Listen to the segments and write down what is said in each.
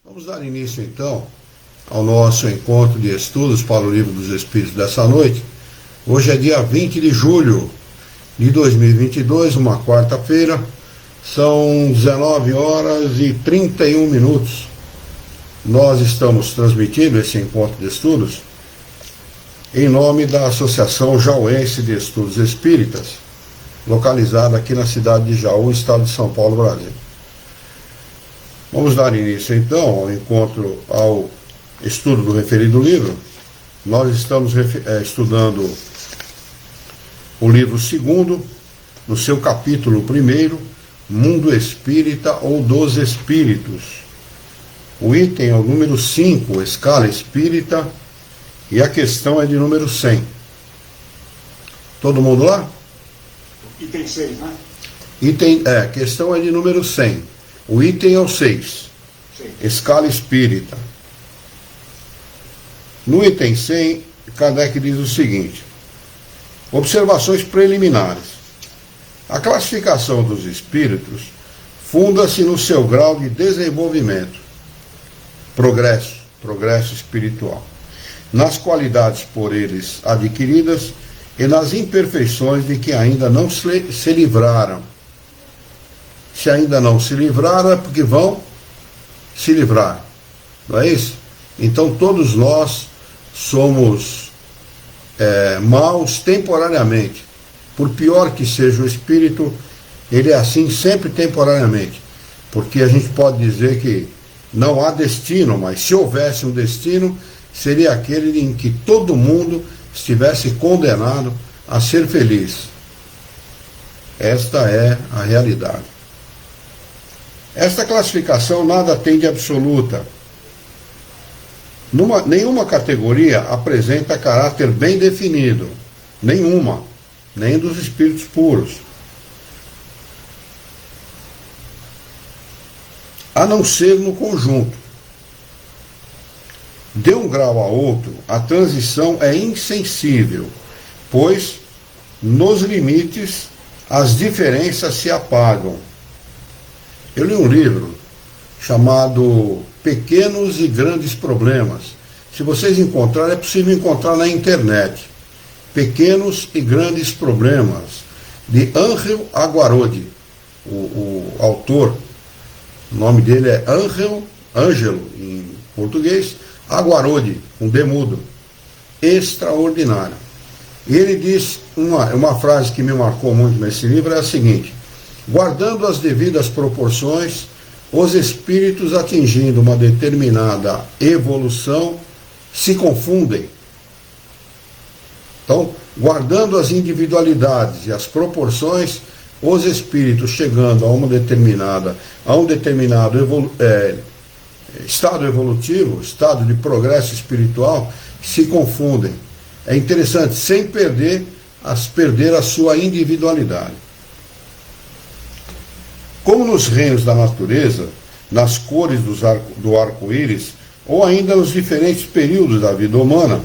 Vamos dar início então ao nosso encontro de estudos para o Livro dos Espíritos dessa noite. Hoje é dia 20 de julho de 2022, uma quarta-feira, são 19 horas e 31 minutos. Nós estamos transmitindo esse encontro de estudos em nome da Associação Jauense de Estudos Espíritas, localizada aqui na cidade de Jaú, estado de São Paulo, Brasil. Vamos dar início então ao encontro, ao estudo do referido livro. Nós estamos estudando o livro 2º, no seu capítulo 1º, Mundo Espírita ou dos Espíritos. O item é o número 5, Escala Espírita, e a questão é de número 100. Todo mundo lá? Item 6, né? Questão é de número 100. O item é o 6, Escala Espírita. No item 100, Kardec diz o seguinte: observações preliminares. A classificação dos espíritos funda-se no seu grau de desenvolvimento, progresso espiritual, nas qualidades por eles adquiridas e nas imperfeições de que ainda não se livraram. Se ainda não se livraram, é porque vão se livrar. Não é isso? Então todos nós somos maus temporariamente. Por pior que seja o espírito, ele é assim sempre temporariamente. Porque a gente pode dizer que não há destino, mas se houvesse um destino, seria aquele em que todo mundo estivesse condenado a ser feliz. Esta é a realidade. Esta classificação nada tem de absoluta. Nenhuma categoria apresenta caráter bem definido. Nenhuma. Nem dos espíritos puros. A não ser no conjunto. De um grau a outro, a transição é insensível, pois, nos limites, as diferenças se apagam. Eu li um livro chamado Pequenos e Grandes Problemas. Se vocês encontrarem, é possível encontrar na internet. Pequenos e Grandes Problemas, de Ángel Aguarodi. O autor, o nome dele é Ângelo, em português, Aguarodi, com D mudo. Extraordinário. E ele diz uma frase que me marcou muito nesse livro, é a seguinte: guardando as devidas proporções, os espíritos atingindo uma determinada evolução se confundem. Então, guardando as individualidades e as proporções, os espíritos chegando a um determinado estado evolutivo, estado de progresso espiritual, se confundem. É interessante, sem perder a sua individualidade. Como nos reinos da natureza, nas cores do arco-íris, ou ainda nos diferentes períodos da vida humana,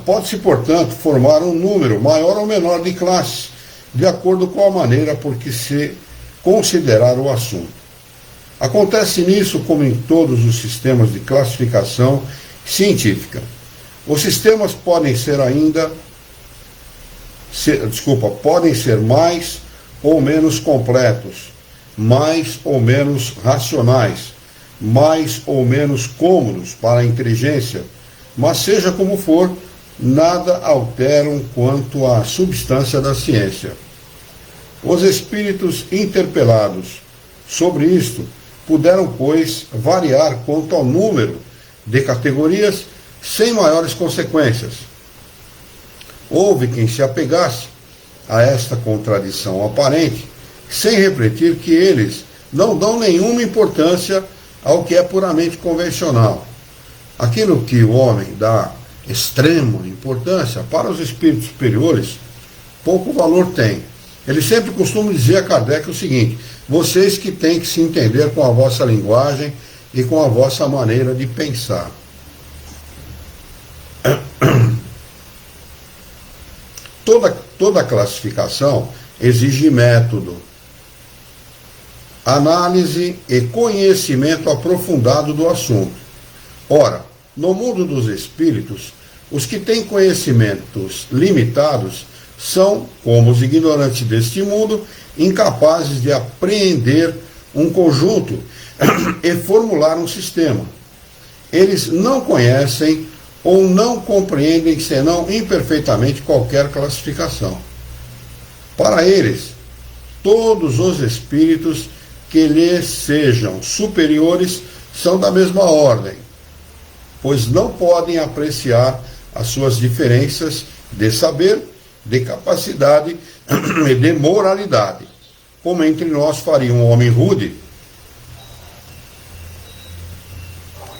pode-se, portanto, formar um número maior ou menor de classes, de acordo com a maneira por que se considerar o assunto. Acontece nisso como em todos os sistemas de classificação científica. Os sistemas podem ser mais ou menos completos, mais ou menos racionais, mais ou menos cômodos para a inteligência, mas seja como for, nada alteram quanto à substância da ciência. Os espíritos interpelados sobre isto puderam, pois, variar quanto ao número de categorias sem maiores consequências. Houve quem se apegasse a esta contradição aparente, sem refletir que eles não dão nenhuma importância ao que é puramente convencional. Aquilo que o homem dá extrema importância, para os espíritos superiores, pouco valor tem. Ele sempre costuma dizer a Kardec o seguinte: vocês que têm que se entender com a vossa linguagem e com a vossa maneira de pensar. Toda classificação exige método. análise e conhecimento aprofundado do assunto. Ora, no mundo dos espíritos, os que têm conhecimentos limitados são, como os ignorantes deste mundo, incapazes de apreender um conjunto e formular um sistema. Eles não conhecem ou não compreendem senão imperfeitamente qualquer classificação. Para eles, todos os espíritos que lhes sejam superiores são da mesma ordem, pois não podem apreciar as suas diferenças de saber, de capacidade e de moralidade, como entre nós faria um homem rude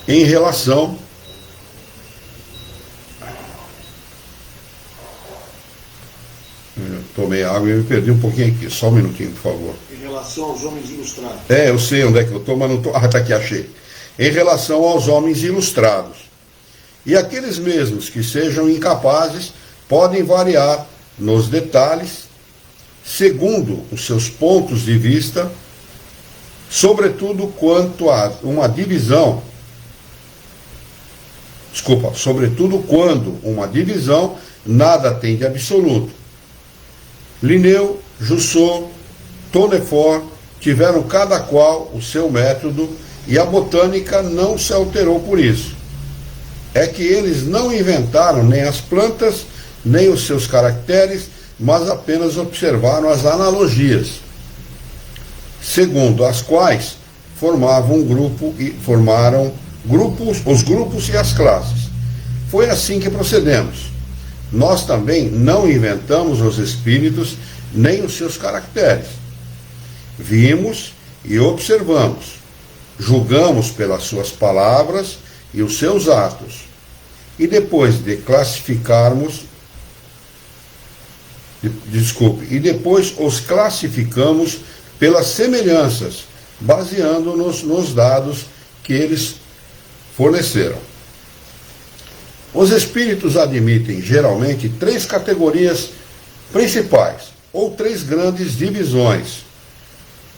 em relação tomei água e me perdi um pouquinho aqui, só um minutinho, por favor. Em relação aos homens ilustrados. Eu sei onde é que eu estou, mas não estou. Tá aqui, achei. Em relação aos homens ilustrados. E aqueles mesmos que sejam incapazes podem variar nos detalhes, segundo os seus pontos de vista, sobretudo quanto a uma divisão. Sobretudo quando uma divisão nada tem de absoluto. Linneu, Jussot, Tournefort tiveram cada qual o seu método e a botânica não se alterou por isso. É que eles não inventaram nem as plantas, nem os seus caracteres, mas apenas observaram as analogias, segundo as quais formavam os grupos e as classes. Foi assim que procedemos. Nós também não inventamos os espíritos nem os seus caracteres. Vimos e observamos, julgamos pelas suas palavras e os seus atos, e depois de classificarmos, depois os classificamos pelas semelhanças, baseando-nos nos dados que eles forneceram. Os espíritos admitem geralmente 3 categorias principais, ou 3 grandes divisões.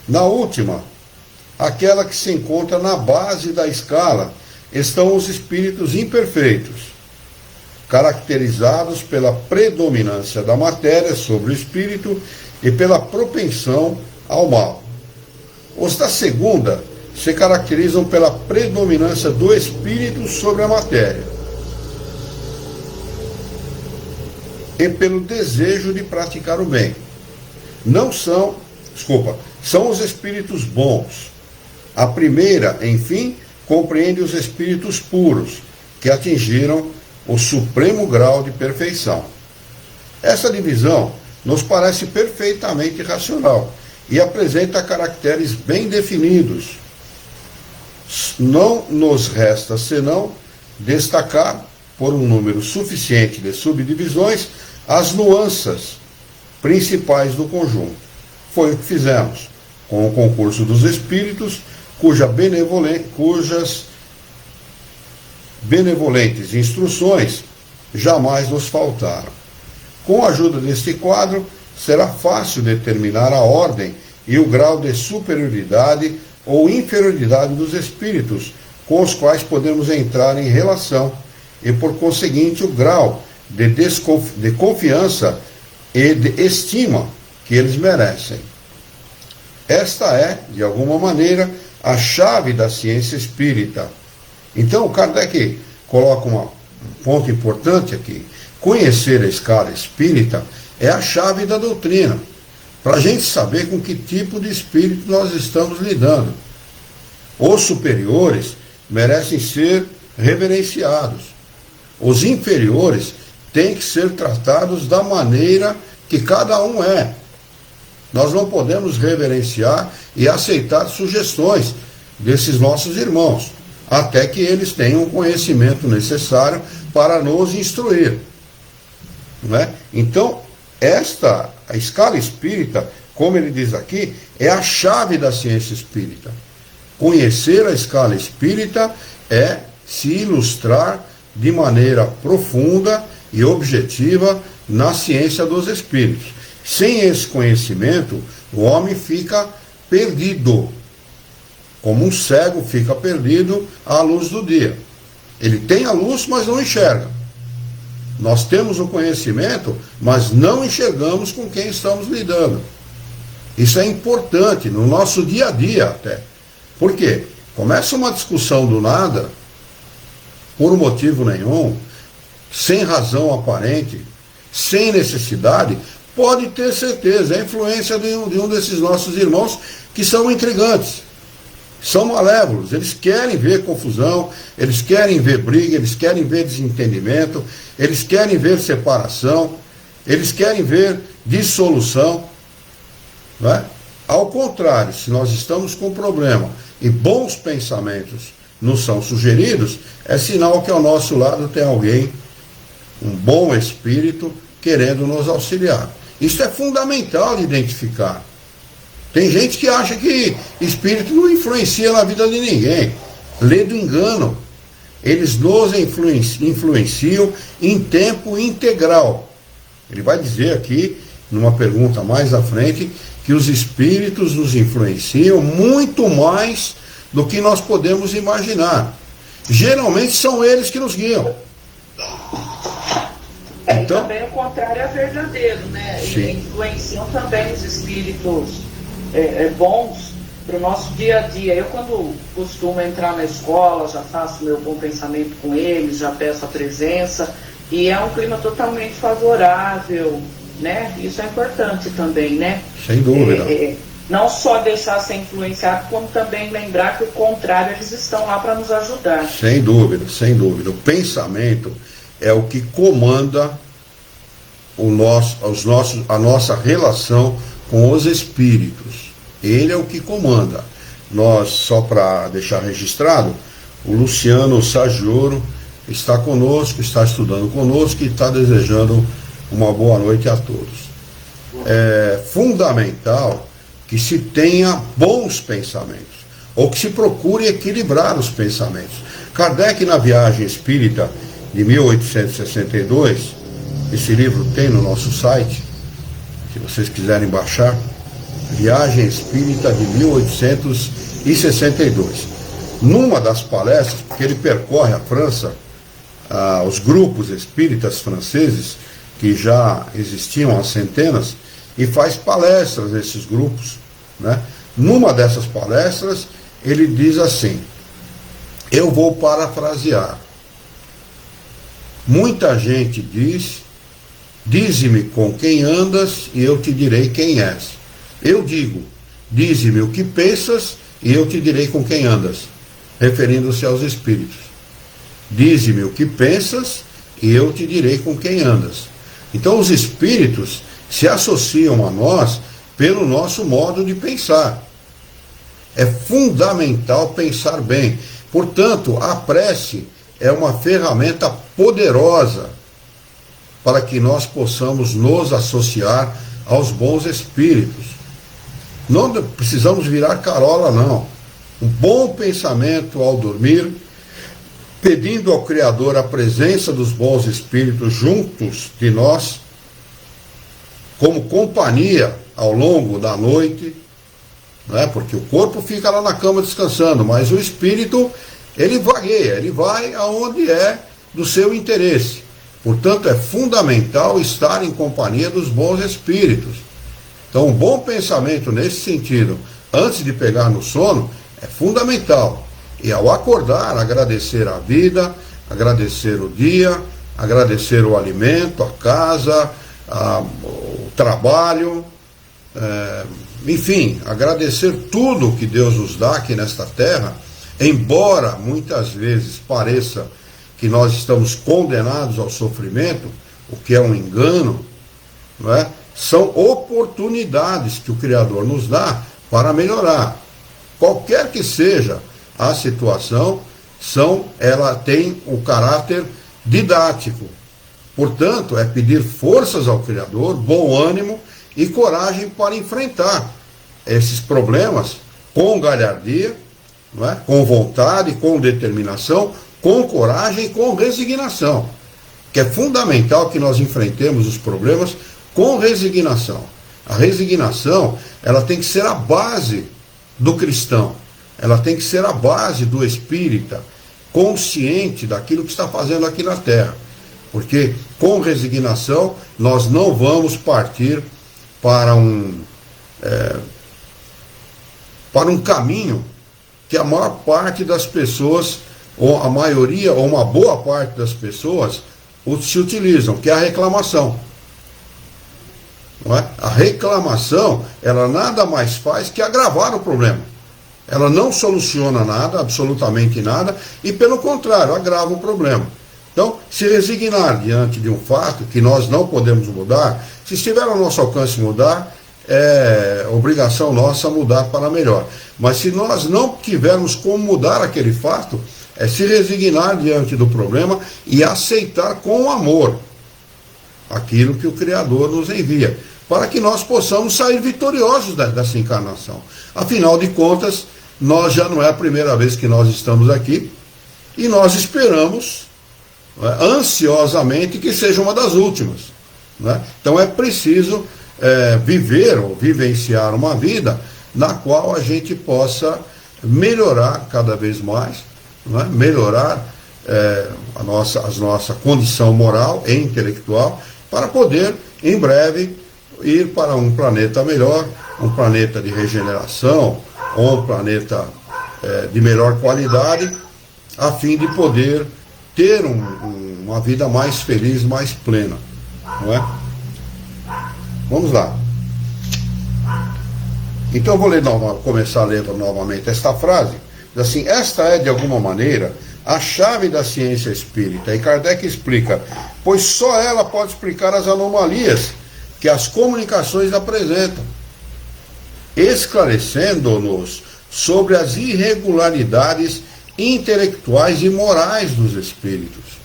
Na última, aquela que se encontra na base da escala, estão os espíritos imperfeitos, caracterizados pela predominância da matéria sobre o espírito e pela propensão ao mal. Os da segunda se caracterizam pela predominância do espírito sobre a matéria e pelo desejo de praticar o bem. São os espíritos bons. A primeira, enfim, compreende os espíritos puros, que atingiram o supremo grau de perfeição. Essa divisão nos parece perfeitamente racional e apresenta caracteres bem definidos. Não nos resta senão destacar, por um número suficiente de subdivisões, as nuances principais do conjunto. Foi o que fizemos com o concurso dos espíritos, cujas benevolentes instruções jamais nos faltaram. Com a ajuda deste quadro, será fácil determinar a ordem e o grau de superioridade ou inferioridade dos espíritos com os quais podemos entrar em relação e, por conseguinte, o grau de confiança e de estima que eles merecem. Esta é, de alguma maneira, a chave da ciência espírita. Então, o Kardec coloca um ponto importante aqui. Conhecer a escala espírita é a chave da doutrina, para a gente saber com que tipo de espírito nós estamos lidando. Os superiores merecem ser reverenciados. Os inferiores têm que ser tratados da maneira que cada um é. Nós não podemos reverenciar e aceitar sugestões desses nossos irmãos, até que eles tenham o conhecimento necessário para nos instruir. Não é? Então, a escala espírita, como ele diz aqui, é a chave da ciência espírita. Conhecer a escala espírita é se ilustrar de maneira profunda e objetiva na ciência dos espíritos. Sem esse conhecimento, o homem fica perdido, como um cego fica perdido à luz do dia. Ele tem a luz, mas não enxerga. Nós temos o conhecimento, mas não enxergamos com quem estamos lidando. Isso é importante no nosso dia a dia até. Por quê? Começa uma discussão do nada, por motivo nenhum, sem razão aparente, sem necessidade, pode ter certeza, é a influência de um desses nossos irmãos que são intrigantes, são malévolos, eles querem ver confusão, eles querem ver briga, eles querem ver desentendimento, eles querem ver separação, eles querem ver dissolução, não é? Ao contrário, se nós estamos com problema e bons pensamentos nos são sugeridos, é sinal que ao nosso lado tem alguém, um bom espírito, querendo nos auxiliar. Isso é fundamental de identificar. Tem gente que acha que espírito não influencia na vida de ninguém. Lê do engano. Eles nos influenciam em tempo integral. Ele vai dizer aqui, numa pergunta mais à frente, que os espíritos nos influenciam muito mais do que nós podemos imaginar. Geralmente são eles que nos guiam. Então, e também o contrário é verdadeiro, né? Sim. Influenciam também os espíritos bons para o nosso dia a dia. Eu, quando costumo entrar na escola, já faço meu bom pensamento com eles, já peço a presença, e é um clima totalmente favorável, né? Isso é importante também, né? Sem dúvida. Não só deixar ser influenciado, como também lembrar que o contrário, eles estão lá para nos ajudar. Sem dúvida, sem dúvida. O pensamento é o que comanda a nossa relação com os espíritos. Ele é o que comanda. Nós, só para deixar registrado, o Luciano Saggioro está conosco, está estudando conosco e está desejando uma boa noite a todos. É fundamental que se tenha bons pensamentos, ou que se procure equilibrar os pensamentos. Kardec, na Viagem Espírita de 1862, esse livro tem no nosso site, se vocês quiserem baixar, Viagem Espírita de 1862. Numa das palestras, porque ele percorre a França, os grupos espíritas franceses, que já existiam há centenas, e faz palestras nesses grupos, né? Numa dessas palestras, ele diz assim, eu vou parafrasear, muita gente diz, dize-me com quem andas e eu te direi quem és. Eu digo, dize-me o que pensas e eu te direi com quem andas, referindo-se aos espíritos. Dize-me o que pensas e eu te direi com quem andas. Então os espíritos se associam a nós pelo nosso modo de pensar. É fundamental pensar bem. Portanto, a prece é uma ferramenta poderosa para que nós possamos nos associar aos bons espíritos. Não precisamos virar carola, não. Um bom pensamento ao dormir, pedindo ao Criador a presença dos bons espíritos juntos de nós, como companhia ao longo da noite, né? Porque o corpo fica lá na cama descansando, mas o espírito, ele vagueia, ele vai aonde é do seu interesse. Portanto, é fundamental estar em companhia dos bons espíritos. Então, um bom pensamento nesse sentido, antes de pegar no sono, é fundamental. E ao acordar, agradecer a vida, agradecer o dia, agradecer o alimento, a casa, o trabalho, enfim, agradecer tudo que Deus nos dá aqui nesta terra, embora muitas vezes pareça que nós estamos condenados ao sofrimento, o que é um engano, não é? São oportunidades que o Criador nos dá para melhorar. Qualquer que seja a situação, ela tem o caráter didático. Portanto, é pedir forças ao Criador, bom ânimo e coragem para enfrentar esses problemas com galhardia, não é? Com vontade, com determinação, com coragem e com resignação. Que é fundamental que nós enfrentemos os problemas com resignação. A resignação, ela tem que ser a base do cristão. Ela tem que ser a base do espírita, consciente daquilo que está fazendo aqui na Terra. Porque com resignação nós não vamos partir para um caminho que a maior parte das pessoas, ou a maioria, ou uma boa parte das pessoas, se utilizam, que é a reclamação. Não é? A reclamação, ela nada mais faz que agravar o problema. Ela não soluciona nada, absolutamente nada, e pelo contrário, agrava o problema. Então, se resignar diante de um fato que nós não podemos mudar, se estiver ao nosso alcance mudar, é obrigação nossa mudar para melhor. Mas se nós não tivermos como mudar aquele fato, é se resignar diante do problema e aceitar com amor aquilo que o Criador nos envia, para que nós possamos sair vitoriosos dessa encarnação. Afinal de contas, nós já não é a primeira vez que nós estamos aqui, e nós esperamos, ansiosamente, que seja uma das últimas. Então é preciso viver ou vivenciar uma vida na qual a gente possa melhorar cada vez mais, melhorar a nossa condição moral e intelectual, para poder, em breve, ir para um planeta melhor, um planeta de regeneração, ou um planeta de melhor qualidade, a fim de poder ter uma vida mais feliz, mais plena. Não é? Vamos lá. Então eu vou começar a ler novamente esta frase. Diz assim: esta é, de alguma maneira, a chave da ciência espírita. E Kardec explica: pois só ela pode explicar as anomalias que as comunicações apresentam, esclarecendo-nos sobre as irregularidades intelectuais e morais dos espíritos.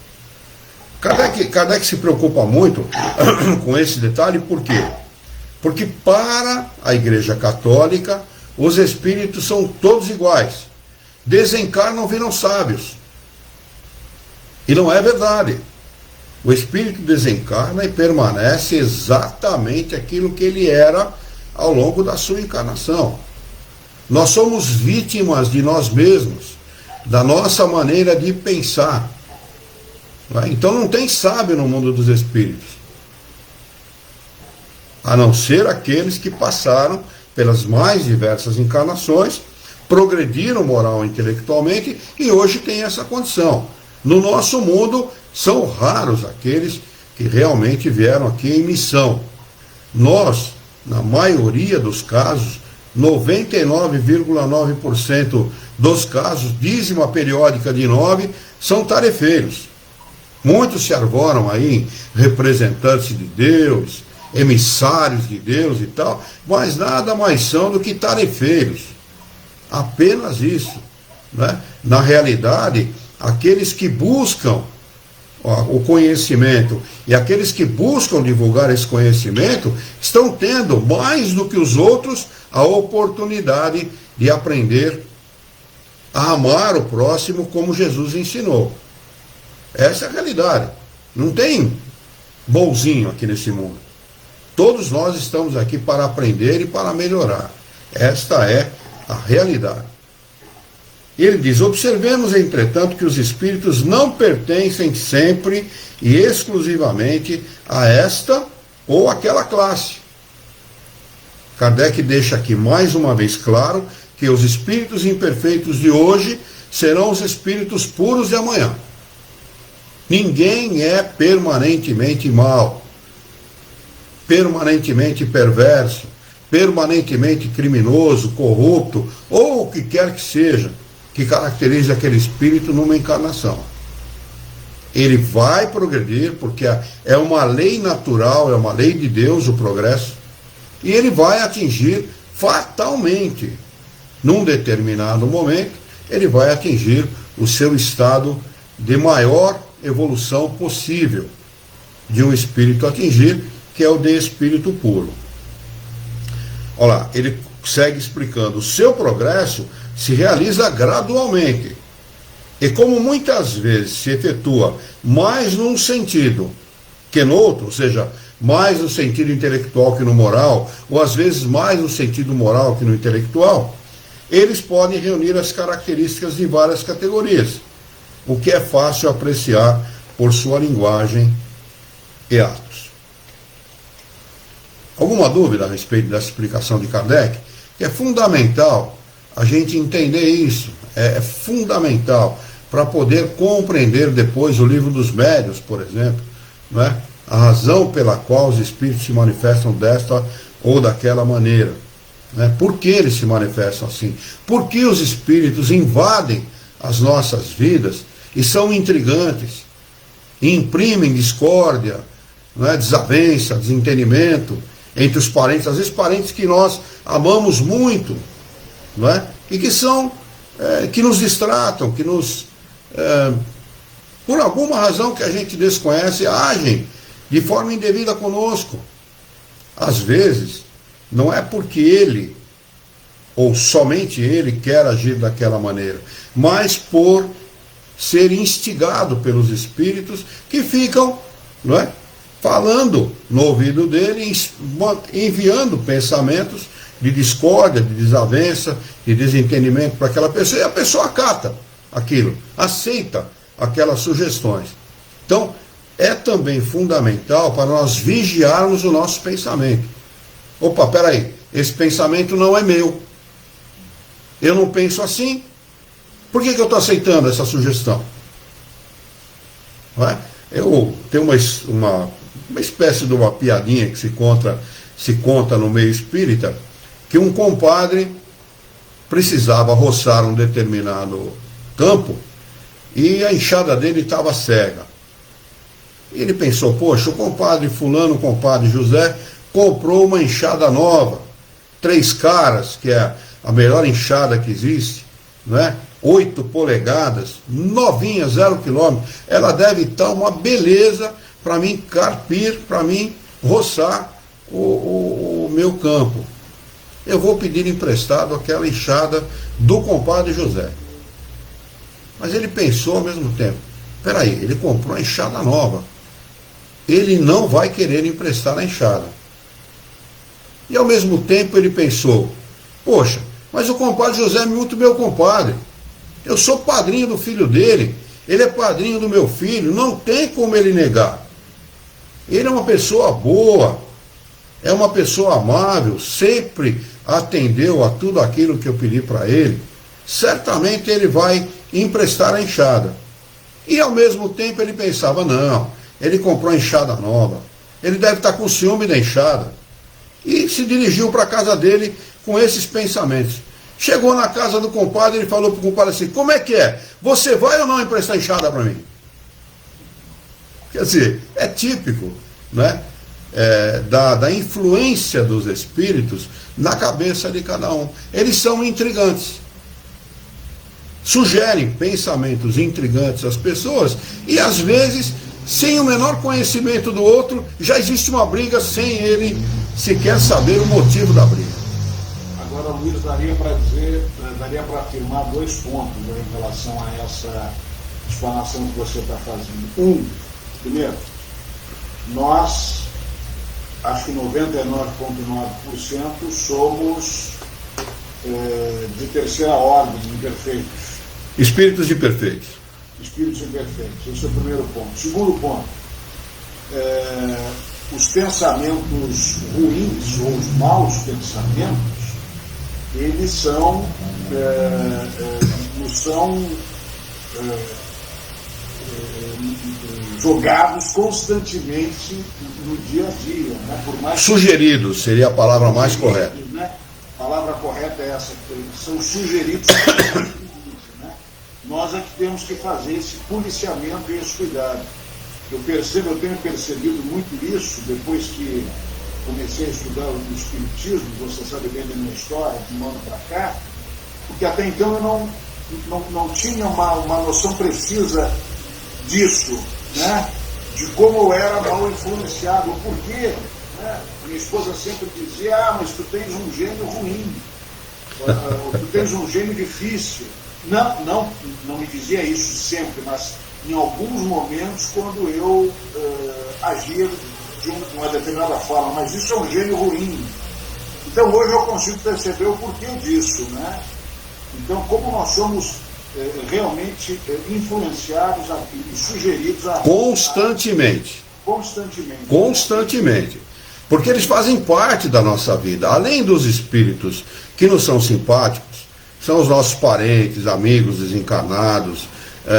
Kardec se preocupa muito com esse detalhe, por quê? Porque para a Igreja Católica, os espíritos são todos iguais. Desencarnam, viram sábios. E não é verdade. O espírito desencarna e permanece exatamente aquilo que ele era ao longo da sua encarnação. Nós somos vítimas de nós mesmos, da nossa maneira de pensar. Então não tem sábio no mundo dos espíritos, a não ser aqueles que passaram pelas mais diversas encarnações, progrediram moral e intelectualmente e hoje têm essa condição. No nosso mundo, são raros aqueles que realmente vieram aqui em missão. Nós, na maioria dos casos, 99,9% dos casos, dízima periódica de 9, são tarefeiros. Muitos se arvoram aí em representantes de Deus, emissários de Deus e tal, mas nada mais são do que tarefeiros. Apenas isso. Na realidade, aqueles que buscam o conhecimento e aqueles que buscam divulgar esse conhecimento estão tendo, mais do que os outros, a oportunidade de aprender a amar o próximo como Jesus ensinou. Essa é a realidade. Não tem bonzinho aqui nesse mundo. Todos nós estamos aqui para aprender e para melhorar. Esta é a realidade. Ele diz: observemos, entretanto, que os espíritos não pertencem sempre e exclusivamente a esta ou aquela classe. Kardec deixa aqui mais uma vez claro que os espíritos imperfeitos de hoje serão os espíritos puros de amanhã. Ninguém é permanentemente mau, permanentemente perverso, permanentemente criminoso, corrupto, ou o que quer que seja, que caracterize aquele espírito numa encarnação. Ele vai progredir, porque é uma lei natural, é uma lei de Deus o progresso, e ele vai atingir fatalmente, num determinado momento, ele vai atingir o seu estado de maior evolução possível de um espírito atingir, que é o de espírito puro. Olha lá, ele segue explicando: o seu progresso se realiza gradualmente, e como muitas vezes se efetua mais num sentido que no outro, ou seja, mais no sentido intelectual que no moral, ou às vezes mais no sentido moral que no intelectual, eles podem reunir as características de várias categorias, o que é fácil apreciar por sua linguagem e atos. Alguma dúvida a respeito dessa explicação de Kardec? Que é fundamental a gente entender isso, é fundamental para poder compreender depois o Livro dos Médiuns, por exemplo, não é? A razão pela qual os espíritos se manifestam desta ou daquela maneira. Né? Por que eles se manifestam assim? Por que os espíritos invadem as nossas vidas e são intrigantes, e imprimem discórdia, não é? Desavença, desentendimento entre os parentes, às vezes parentes que nós amamos muito, não é? E que são, que nos distratam, que nos, por alguma razão que a gente desconhece, agem de forma indevida conosco. Às vezes, não é porque ele, ou somente ele, quer agir daquela maneira, mas por ser instigado pelos espíritos que ficam, não é, falando no ouvido dele, enviando pensamentos de discórdia, de desavença, de desentendimento para aquela pessoa, e a pessoa acata aquilo, aceita aquelas sugestões. Então, é também fundamental para nós vigiarmos o nosso pensamento. Opa, peraí, esse pensamento não é meu. Eu não penso assim. Por que eu estou aceitando essa sugestão? Não é? Eu tenho uma espécie de uma piadinha que se conta no meio espírita, que um compadre precisava roçar um determinado campo e a enxada dele estava cega. E ele pensou, poxa, o compadre fulano, o compadre José, comprou uma enxada nova, 3 caras, que é a melhor enxada que existe, não é? 8 polegadas, novinha, 0 km. Ela deve estar uma beleza para mim carpir, para mim roçar o meu campo. Eu vou pedir emprestado aquela enxada do compadre José. Mas ele pensou ao mesmo tempo, peraí, ele comprou uma enxada nova. Ele não vai querer emprestar a enxada. E ao mesmo tempo ele pensou, poxa, mas o compadre José é muito meu compadre. Eu sou padrinho do filho dele, ele é padrinho do meu filho, não tem como ele negar. Ele é uma pessoa boa, é uma pessoa amável, sempre atendeu a tudo aquilo que eu pedi para ele. Certamente ele vai emprestar a enxada. E ao mesmo tempo ele pensava, não, ele comprou a enxada nova, ele deve estar com ciúme da enxada. E se dirigiu para a casa dele com esses pensamentos. Chegou na casa do compadre e ele falou para o compadre assim, como é que é? Você vai ou não emprestar enxada para mim? Quer dizer, é típico, né, da influência dos espíritos na cabeça de cada um. Eles são intrigantes. Sugerem pensamentos intrigantes às pessoas e às vezes, sem o menor conhecimento do outro, já existe uma briga sem ele sequer saber o motivo da briga. Agora, Luiz, daria para afirmar 2 pontos, né, em relação a essa explanação que você está fazendo. Primeiro, nós, acho que 99,9% somos de terceira ordem, imperfeitos. Espíritos imperfeitos. Espíritos imperfeitos, esse é o primeiro ponto. Segundo ponto, os pensamentos ruins ou os maus pensamentos, eles são jogados constantemente no dia a dia, né? Por mais sugeridos seria a palavra mais correta. Né? A palavra correta é essa, são sugeridos. Né? Nós é que temos que fazer esse policiamento e esse cuidado. Eu tenho percebido muito isso depois que comecei a estudar o Espiritismo, você sabe bem da minha história, de um ano para cá, porque até então eu não tinha uma noção precisa disso, né? De como eu era mal influenciado, o porquê. Né? Minha esposa sempre dizia, mas tu tens um gênio ruim, tu tens um gênio difícil. Não me dizia isso sempre, mas em alguns momentos quando eu agia de uma determinada forma, mas isso é um gênio ruim. Então hoje eu consigo perceber o porquê disso, né? Então, como nós somos realmente influenciados e sugeridos a... Constantemente. Constantemente. Porque eles fazem parte da nossa vida. Além dos espíritos que nos são simpáticos, são os nossos parentes, amigos desencarnados,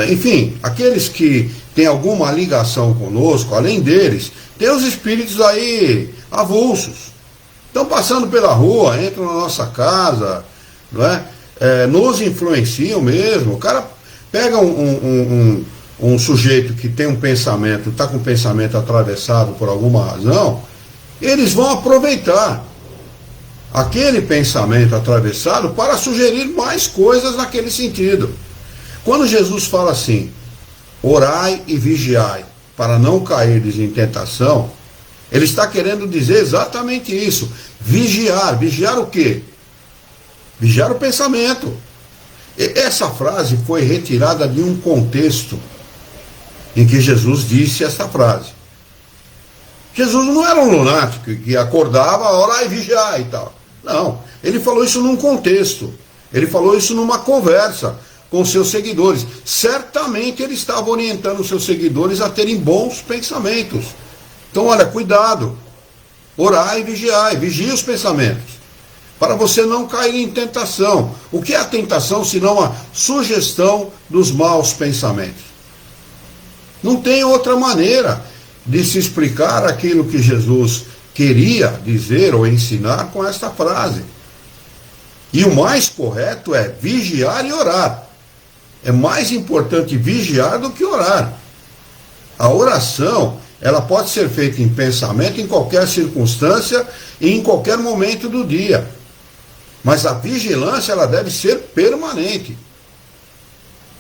enfim, aqueles que têm alguma ligação conosco, além deles, tem os espíritos aí avulsos. Estão passando pela rua, entram na nossa casa, não é? Nos influenciam mesmo. O cara pega um sujeito que tem um pensamento, está com o pensamento atravessado por alguma razão, eles vão aproveitar aquele pensamento atravessado para sugerir mais coisas naquele sentido. Quando Jesus fala assim, orai e vigiai, para não cairdes em tentação, ele está querendo dizer exatamente isso. Vigiar. Vigiar o quê? Vigiar o pensamento. Essa frase foi retirada de um contexto em que Jesus disse essa frase. Jesus não era um lunático que acordava, orar e vigiar e tal. Não, ele falou isso num contexto. Ele falou isso numa conversa com seus seguidores. Certamente ele estava orientando os seus seguidores a terem bons pensamentos. Então, olha, cuidado. Orar e vigiar. Vigie os pensamentos, para você não cair em tentação. O que é a tentação, senão a sugestão dos maus pensamentos? Não tem outra maneira de se explicar aquilo que Jesus queria dizer ou ensinar com esta frase. E o mais correto é vigiar e orar. É mais importante vigiar do que orar. A oração, ela pode ser feita em pensamento, em qualquer circunstância e em qualquer momento do dia. Mas a vigilância, ela deve ser permanente.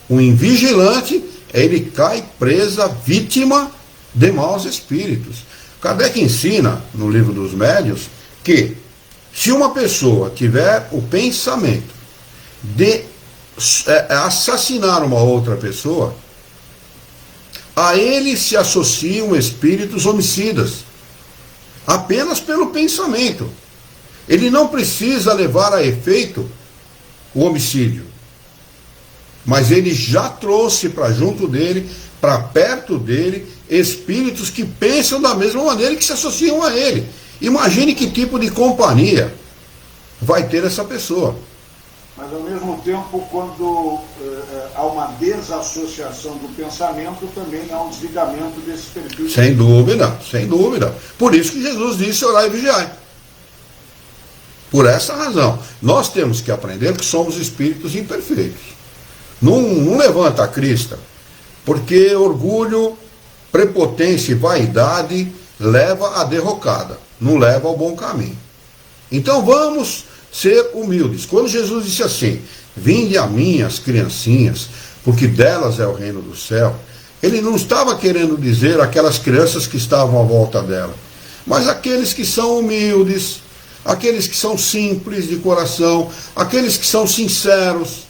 O invigilante, ele cai presa, vítima de maus espíritos. Kardec ensina, no Livro dos Médiuns, que se uma pessoa tiver o pensamento de assassinar uma outra pessoa, a ele se associam espíritos homicidas, apenas pelo pensamento. Ele não precisa levar a efeito o homicídio, mas ele já trouxe para junto dele, para perto dele, espíritos que pensam da mesma maneira e que se associam a ele. Imagine que tipo de companhia vai ter essa pessoa. Mas, ao mesmo tempo, quando há uma desassociação do pensamento, também há um desligamento desse perfil. Sem dúvida, sem dúvida. Por isso que Jesus disse orar e vigiar. Por essa razão. Nós temos que aprender que somos espíritos imperfeitos. Não levanta a crista, porque orgulho, prepotência e vaidade leva à derrocada, não leva ao bom caminho. Então vamos ser humildes. Quando Jesus disse assim, vinde a mim as criancinhas, porque delas é o reino do céu, ele não estava querendo dizer aquelas crianças que estavam à volta dela, mas aqueles que são humildes, aqueles que são simples de coração, aqueles que são sinceros.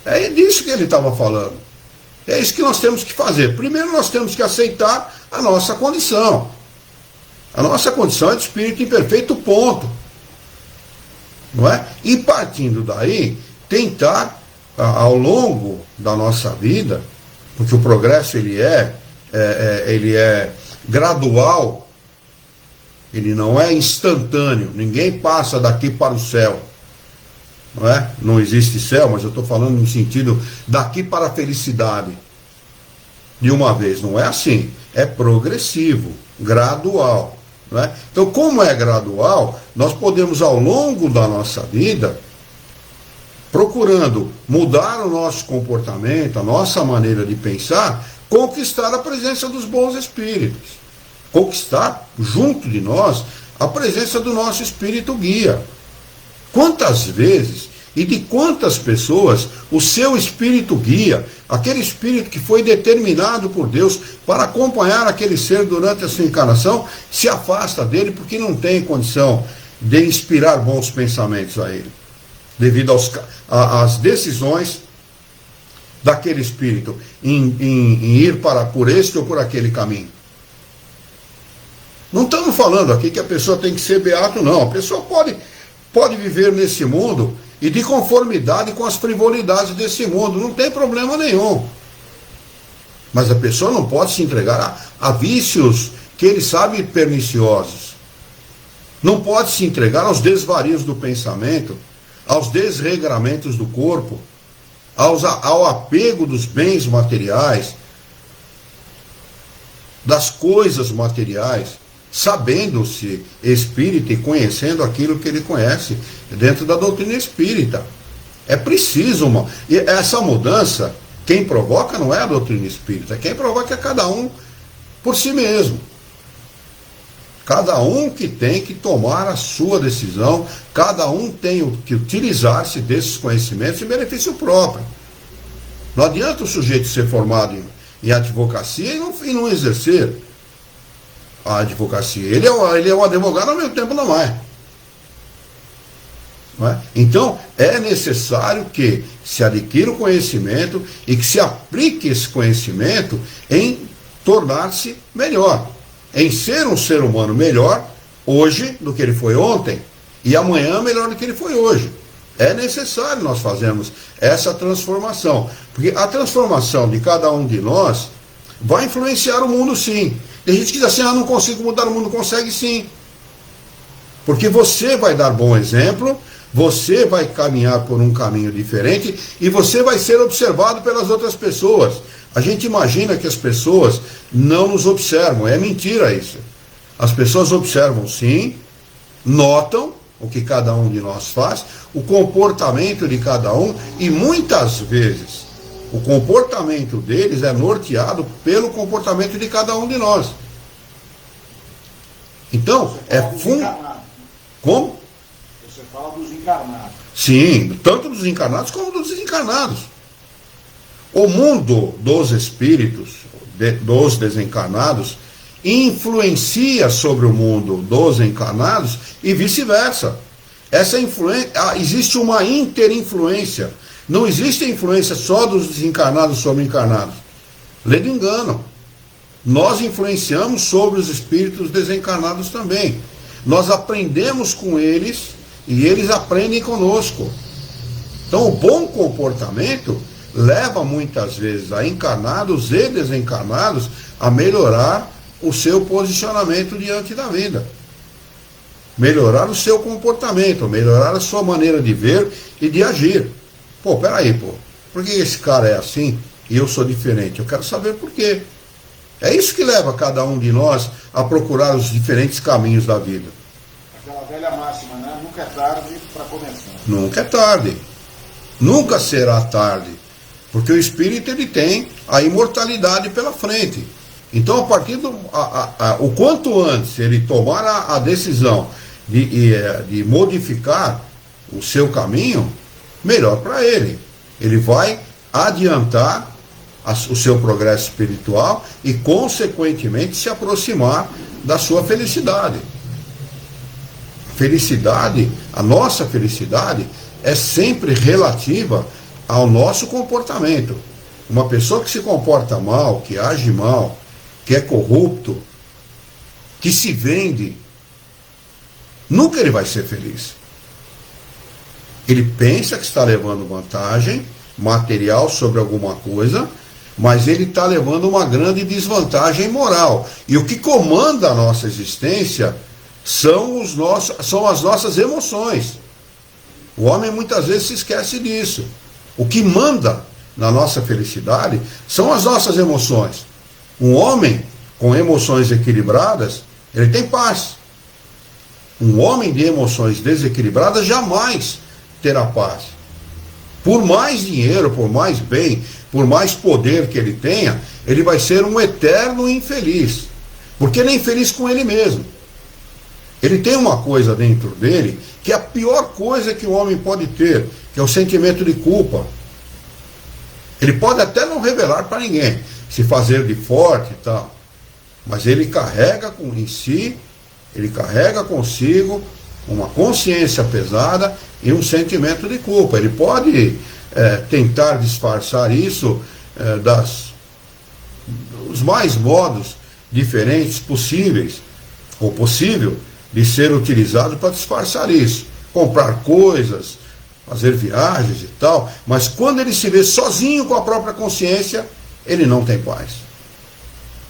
É disso que ele estava falando. É isso que nós temos que fazer. Primeiro nós temos que aceitar a nossa condição. A nossa condição é de espírito imperfeito, ponto. Não é? E partindo daí, tentar, ao longo da nossa vida, porque o progresso ele é gradual, ele não é instantâneo, ninguém passa daqui para o céu. Não é? Não existe céu, mas eu estou falando no sentido daqui para a felicidade. De uma vez, não é assim. É progressivo, gradual. Não é? Então, como é gradual, nós podemos, ao longo da nossa vida, procurando mudar o nosso comportamento, a nossa maneira de pensar, conquistar a presença dos bons espíritos. Conquistar, junto de nós, a presença do nosso espírito guia. Quantas vezes e de quantas pessoas o seu espírito guia, aquele espírito que foi determinado por Deus para acompanhar aquele ser durante a sua encarnação, se afasta dele porque não tem condição de inspirar bons pensamentos a ele, devido às decisões daquele espírito em ir por este ou por aquele caminho. Não estamos falando aqui que a pessoa tem que ser beato, não. A pessoa pode viver nesse mundo e de conformidade com as frivolidades desse mundo. Não tem problema nenhum. Mas a pessoa não pode se entregar a vícios que ele sabe perniciosos. Não pode se entregar aos desvarios do pensamento, aos desregramentos do corpo, ao apego dos bens materiais, das coisas materiais, sabendo-se espírita e conhecendo aquilo que ele conhece dentro da doutrina espírita. É preciso e essa mudança, quem provoca não é a doutrina espírita, quem provoca é cada um por si mesmo. Cada um que tem que tomar a sua decisão, cada um tem que utilizar-se desses conhecimentos em benefício próprio. Não adianta o sujeito ser formado em advocacia e não exercer a advocacia. Ele é um advogado, ao mesmo tempo não é. Não é? Então, é necessário que se adquira o conhecimento e que se aplique esse conhecimento em tornar-se melhor, em ser um ser humano melhor hoje do que ele foi ontem e amanhã melhor do que ele foi hoje. É necessário nós fazermos essa transformação, porque a transformação de cada um de nós vai influenciar o mundo, sim. Tem gente que diz assim, não consigo mudar o mundo. Consegue sim, porque você vai dar bom exemplo, você vai caminhar por um caminho diferente e você vai ser observado pelas outras pessoas. A gente imagina que as pessoas não nos observam, é mentira isso. As pessoas observam sim, notam o que cada um de nós faz, o comportamento de cada um, e muitas vezes o comportamento deles é norteado pelo comportamento de cada um de nós. Então, Como? Você fala dos encarnados. Sim, tanto dos encarnados como dos desencarnados. O mundo dos espíritos, dos desencarnados, influencia sobre o mundo dos encarnados e vice-versa. Essa influência, existe uma interinfluência. Não existe a influência só dos desencarnados sobre encarnados. Lê do engano. Nós influenciamos sobre os espíritos desencarnados também. Nós aprendemos com eles e eles aprendem conosco. Então, o bom comportamento leva muitas vezes a encarnados e desencarnados a melhorar o seu posicionamento diante da vida. Melhorar o seu comportamento, melhorar a sua maneira de ver e de agir. Peraí, por que esse cara é assim e eu sou diferente? Eu quero saber por quê. É isso que leva cada um de nós a procurar os diferentes caminhos da vida. Aquela velha máxima, né? Nunca é tarde para começar. Nunca é tarde. Nunca será tarde. Porque o espírito ele tem a imortalidade pela frente. Então, a partir o quanto antes ele tomar a decisão de modificar o seu caminho, melhor para ele. Ele vai adiantar o seu progresso espiritual e, consequentemente, se aproximar da sua felicidade. Felicidade, a nossa felicidade é sempre relativa ao nosso comportamento. Uma pessoa que se comporta mal, que age mal, que é corrupto, que se vende, nunca ele vai ser feliz. Ele pensa que está levando vantagem material sobre alguma coisa, mas ele está levando uma grande desvantagem moral. E o que comanda a nossa existência são as nossas emoções. O homem muitas vezes se esquece disso. O que manda na nossa felicidade são as nossas emoções. Um homem com emoções equilibradas, ele tem paz. Um homem de emoções desequilibradas jamais terá paz. Por mais dinheiro, por mais bem, por mais poder que ele tenha, ele vai ser um eterno infeliz. Porque ele é infeliz com ele mesmo. Ele tem uma coisa dentro dele que é a pior coisa que o homem pode ter, que é o sentimento de culpa. Ele pode até não revelar para ninguém, se fazer de forte e tal, mas ele carrega em si, ele carrega consigo uma consciência pesada e um sentimento de culpa. Ele pode tentar disfarçar isso dos mais modos diferentes possíveis, ou possível de ser utilizado para disfarçar isso. Comprar coisas, fazer viagens e tal, mas quando ele se vê sozinho com a própria consciência, ele não tem paz.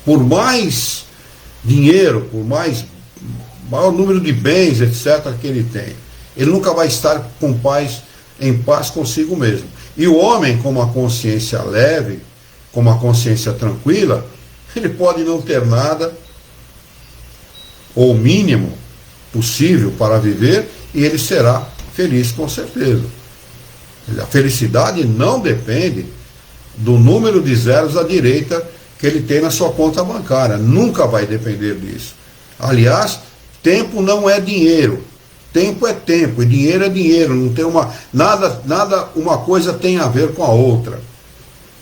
Por mais dinheiro, por maior número de bens, etc., que ele tem, ele nunca vai estar em paz consigo mesmo. E o homem, com uma consciência leve, com uma consciência tranquila, ele pode não ter nada, ou o mínimo possível para viver, e ele será feliz com certeza. A felicidade não depende do número de zeros à direita que ele tem na sua conta bancária. Nunca vai depender disso. Aliás, tempo não é dinheiro. Tempo é tempo, e dinheiro é dinheiro. Não tem nada uma coisa tem a ver com a outra.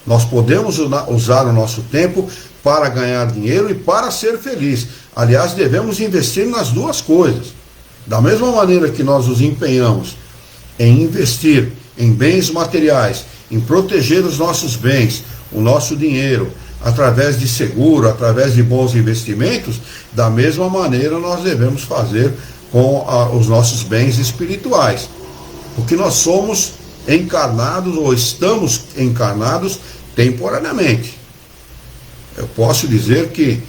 Nós podemos usar o nosso tempo para ganhar dinheiro e para ser feliz. Aliás, devemos investir nas duas coisas. Da mesma maneira que nós nos empenhamos em investir em bens materiais, em proteger os nossos bens, o nosso dinheiro, através de seguro, através de bons investimentos, da mesma maneira nós devemos fazer com os nossos bens espirituais. Porque nós somos encarnados, ou estamos encarnados temporariamente. Eu posso dizer que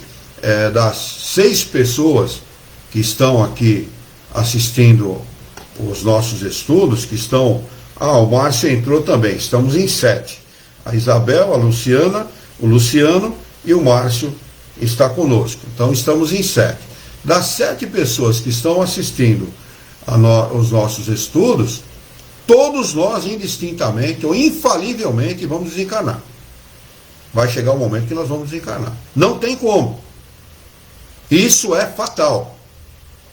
das 6 pessoas que estão aqui assistindo os nossos estudos, que estão... o Márcio entrou também, estamos em 7. A Isabel, a Luciana, o Luciano e o Márcio está conosco. Então estamos em 7. Das 7 pessoas que estão assistindo os nossos estudos, todos nós indistintamente ou infalivelmente vamos desencarnar. Vai chegar o momento que nós vamos desencarnar. Não tem como. Isso é fatal.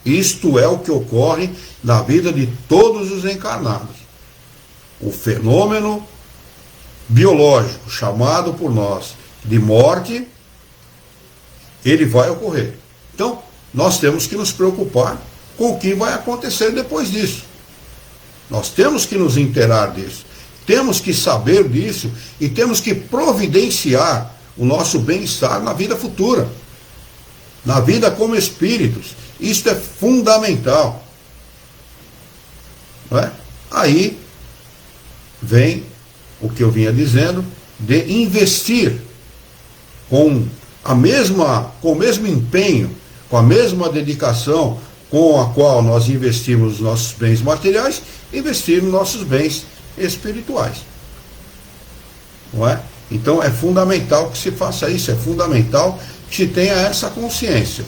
Isto é o que ocorre na vida de todos os encarnados. O fenômeno biológico, chamado por nós de morte, ele vai ocorrer. Então, nós temos que nos preocupar com o que vai acontecer depois disso. Nós temos que nos inteirar disso. Temos que saber disso e temos que providenciar o nosso bem-estar na vida futura. Na vida como espíritos. Isso é fundamental. Não é? Aí vem o que eu vinha dizendo, de investir com o mesmo empenho, com a mesma dedicação com a qual nós investimos os nossos bens materiais, investir nos nossos bens espirituais. Não é? Então é fundamental que se faça isso, é fundamental que se tenha essa consciência.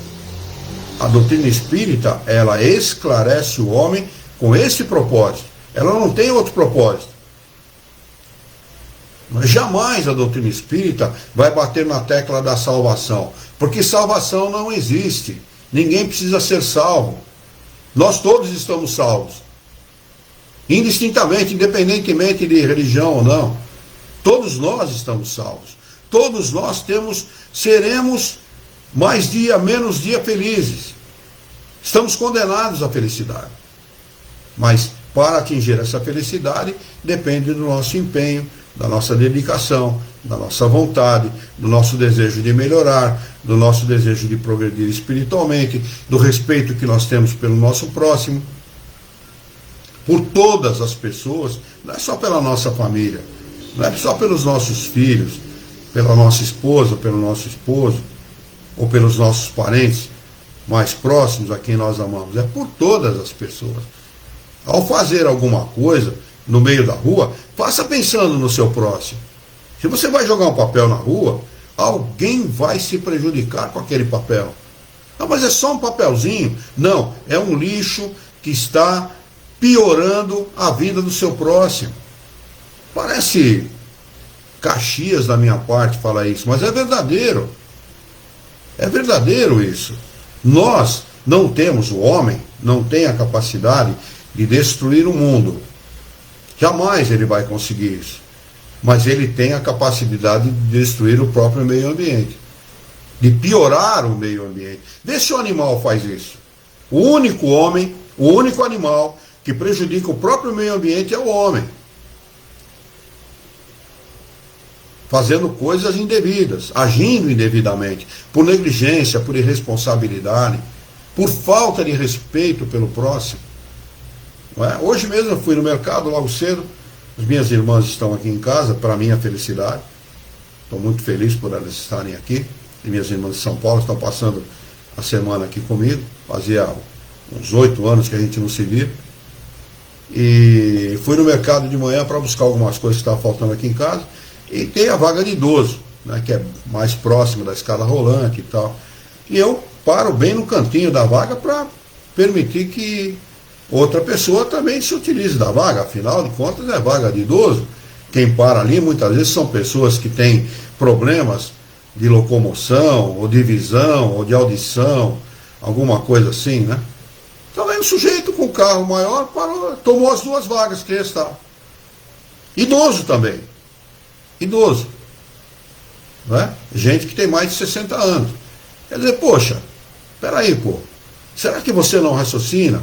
A doutrina espírita, ela esclarece o homem com esse propósito. Ela não tem outro propósito. Mas jamais a doutrina espírita vai bater na tecla da salvação, porque salvação não existe. Ninguém precisa ser salvo. Nós todos estamos salvos. Indistintamente, independentemente de religião ou não. Todos nós estamos salvos. Todos nós seremos mais dia, menos dia felizes. Estamos condenados à felicidade. Mas para atingir essa felicidade, depende do nosso empenho, da nossa dedicação, da nossa vontade, do nosso desejo de melhorar, do nosso desejo de progredir espiritualmente, do respeito que nós temos pelo nosso próximo, por todas as pessoas, não é só pela nossa família, não é só pelos nossos filhos, pela nossa esposa, pelo nosso esposo, ou pelos nossos parentes mais próximos a quem nós amamos, é por todas as pessoas. Ao fazer alguma coisa no meio da rua, faça pensando no seu próximo. Se você vai jogar um papel na rua, alguém vai se prejudicar com aquele papel. Não, mas é só um papelzinho. Não, é um lixo que está piorando a vida do seu próximo. Parece Caxias da minha parte falar isso, mas é verdadeiro. É verdadeiro isso. Nós não temos, o homem não tem a capacidade de destruir o mundo. Jamais ele vai conseguir isso. Mas ele tem a capacidade de destruir o próprio meio ambiente. De piorar o meio ambiente. Vê se o animal faz isso. O único homem, o único animal que prejudica o próprio meio ambiente é o homem. Fazendo coisas indevidas, agindo indevidamente, por negligência, por irresponsabilidade, por falta de respeito pelo próximo. Não é? Hoje mesmo eu fui no mercado logo cedo, as minhas irmãs estão aqui em casa, para minha felicidade. Estou muito feliz por elas estarem aqui. E minhas irmãs de São Paulo estão passando a semana aqui comigo. Fazia uns 8 anos que a gente não se via. E fui no mercado de manhã para buscar algumas coisas que estavam faltando aqui em casa. E tem a vaga de idoso, né, que é mais próxima da escada rolante e tal. E eu paro bem no cantinho da vaga para permitir que outra pessoa também se utilize da vaga. Afinal de contas é vaga de idoso. Quem para ali muitas vezes são pessoas que têm problemas de locomoção, ou de visão, ou de audição, alguma coisa assim, né? Então aí o sujeito com carro maior parou, tomou as 2 vagas que restavam. Idoso também. Idoso. Né? Gente que tem mais de 60 anos. Quer dizer, poxa, peraí, pô, será que você não raciocina?